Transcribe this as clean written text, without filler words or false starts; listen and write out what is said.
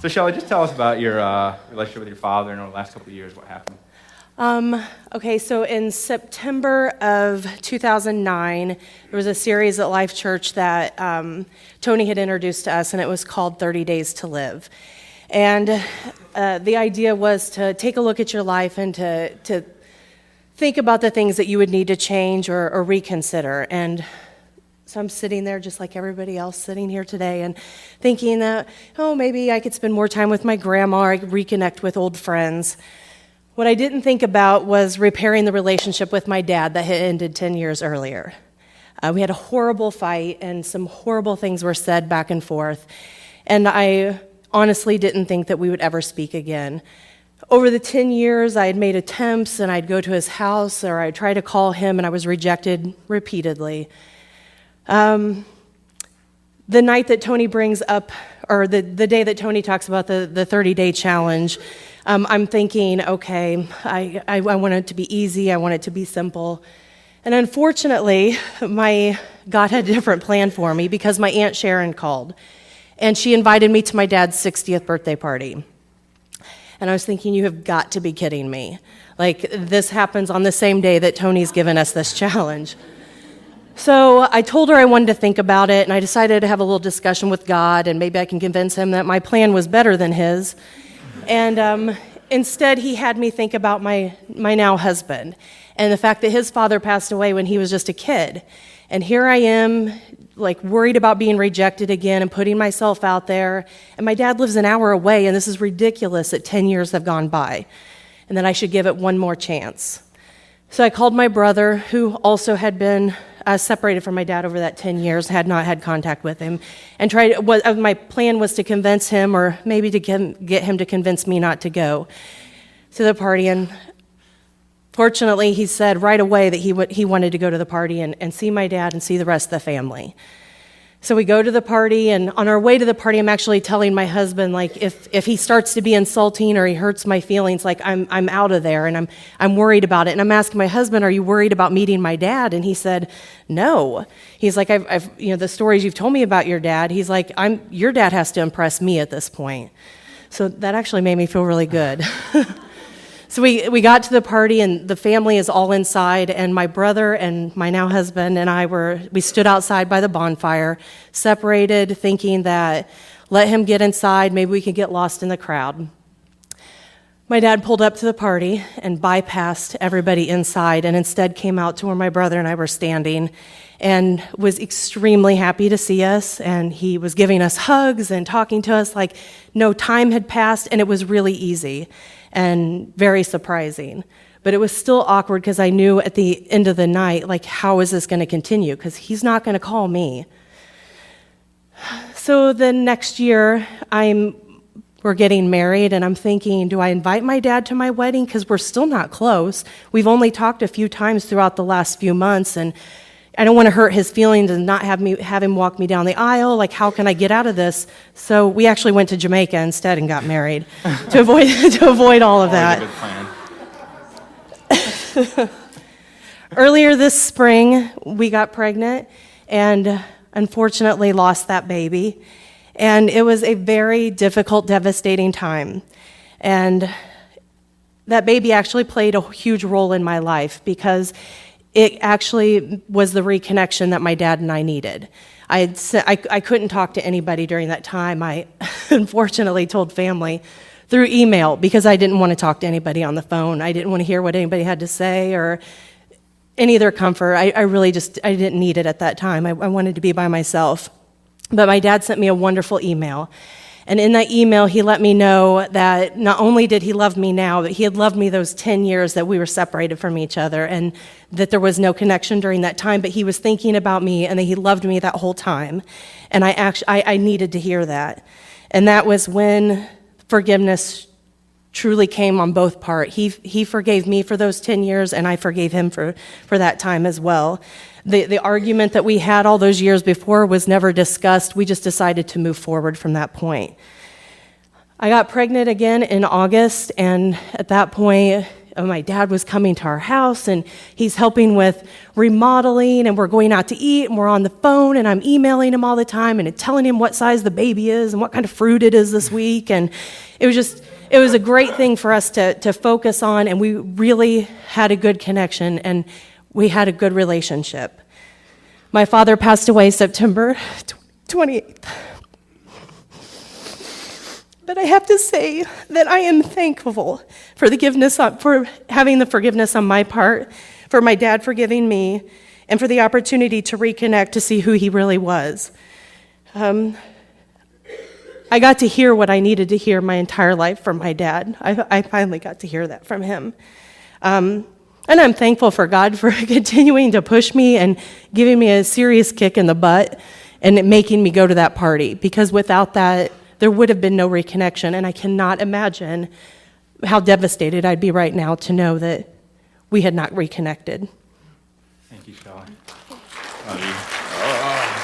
So Shelly, just tell us about your relationship with your father and over the last couple of years, what happened? Okay, so in September of 2009, there was a series at Life Church that Tony had introduced to us, and it was called 30 Days to Live. And the idea was to take a look at your life and to think about the things that you would need to change or reconsider. And so I'm sitting there just like everybody else sitting here today and thinking that, maybe I could spend more time with my grandma or I could reconnect with old friends. What I didn't think about was repairing the relationship with my dad that had ended 10 years earlier. We had a horrible fight and some horrible things were said back and forth. And I honestly didn't think that we would ever speak again. Over the 10 years, I had made attempts and I'd go to his house or I'd try to call him and I was rejected repeatedly. The night that Tony brings up, or the day that Tony talks about the 30-day challenge, I'm thinking, okay, I want it to be easy, I want it to be simple. And unfortunately, God had a different plan for me because my Aunt Sharon called. And she invited me to my dad's 60th birthday party. And I was thinking, you have got to be kidding me. Like, this happens on the same day that Tony's given us this challenge. So I told her I wanted to think about it, and I decided to have a little discussion with God, and maybe I can convince him that my plan was better than his. And instead, he had me think about my now husband and the fact that his father passed away when he was just a kid. And here I am, like, worried about being rejected again and putting myself out there. And my dad lives an hour away, and this is ridiculous that 10 years have gone by, and that I should give it one more chance. So I called my brother, who also had been separated from my dad over that 10 years, had not had contact with him, and my plan was to convince him, or maybe to get him to convince me not to go to the party. And fortunately, he said right away that he wanted to go to the party and see my dad and see the rest of the family. So we go to the party, and on our way to the party, I'm actually telling my husband, like, if he starts to be insulting or he hurts my feelings, like, I'm out of there, and I'm worried about it. And I'm asking my husband, are you worried about meeting my dad? And he said, no. He's like, I've the stories you've told me about your dad, he's like, your dad has to impress me at this point. So that actually made me feel really good. So we got to the party, and the family is all inside, and my brother and my now husband and we stood outside by the bonfire, separated, thinking that let him get inside, maybe we could get lost in the crowd. My dad pulled up to the party and bypassed everybody inside and instead came out to where my brother and I were standing and was extremely happy to see us, and he was giving us hugs and talking to us like no time had passed, and it was really easy and very surprising. But it was still awkward because I knew at the end of the night, like, how is this going to continue? Because he's not going to call me. So the next year, we're getting married, and I'm thinking, do I invite my dad to my wedding? Because we're still not close. We've only talked a few times throughout the last few months, and I don't want to hurt his feelings and not have him walk me down the aisle. Like, how can I get out of this? So we actually went to Jamaica instead and got married to avoid all of that. Always a good plan. Earlier this spring, we got pregnant and unfortunately lost that baby. And it was a very difficult, devastating time. And that baby actually played a huge role in my life because it actually was the reconnection that my dad and I needed. I couldn't talk to anybody during that time. I unfortunately told family through email because I didn't want to talk to anybody on the phone. I didn't want to hear what anybody had to say or any of their comfort. I didn't need it at that time. I wanted to be by myself. But my dad sent me a wonderful email. And in that email, he let me know that not only did he love me now, but he had loved me those 10 years that we were separated from each other, and that there was no connection during that time, but he was thinking about me and that he loved me that whole time. And I needed to hear that. And that was when forgiveness truly came on both parts. He forgave me for those 10 years, and I forgave him for that time as well. The argument that we had all those years before was never discussed. We just decided to move forward from that point. I got pregnant again in August, and at that point, my dad was coming to our house, and he's helping with remodeling, and we're going out to eat, and we're on the phone, and I'm emailing him all the time and telling him what size the baby is and what kind of fruit it is this week. And it was a great thing for us to focus on, and we really had a good connection, and we had a good relationship. My father passed away September 28th. But I have to say that I am thankful for for having the forgiveness on my part, for my dad forgiving me, and for the opportunity to reconnect to see who he really was. I got to hear what I needed to hear my entire life from my dad. I finally got to hear that from him. And I'm thankful for God for continuing to push me and giving me a serious kick in the butt and making me go to that party, because without that, there would have been no reconnection, and I cannot imagine how devastated I'd be right now to know that we had not reconnected. Thank you, Shelly. Love you.